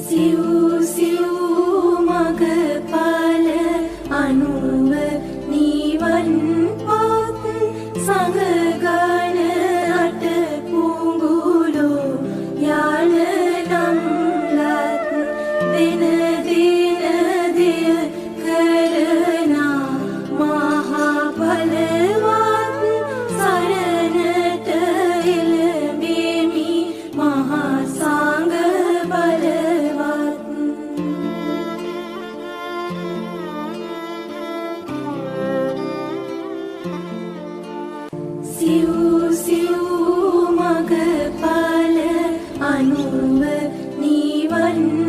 සිව් සිව් මගපල අනුව නිවන් පත් සංගගන අට පුඟුලෝ යාන නම්ලත් දින දින දිය කරනා මහා බලවත් සරණට එළඹෙමි මහා සංඝ බලවත් සිව් සිව් මගපල අනුව නිවන්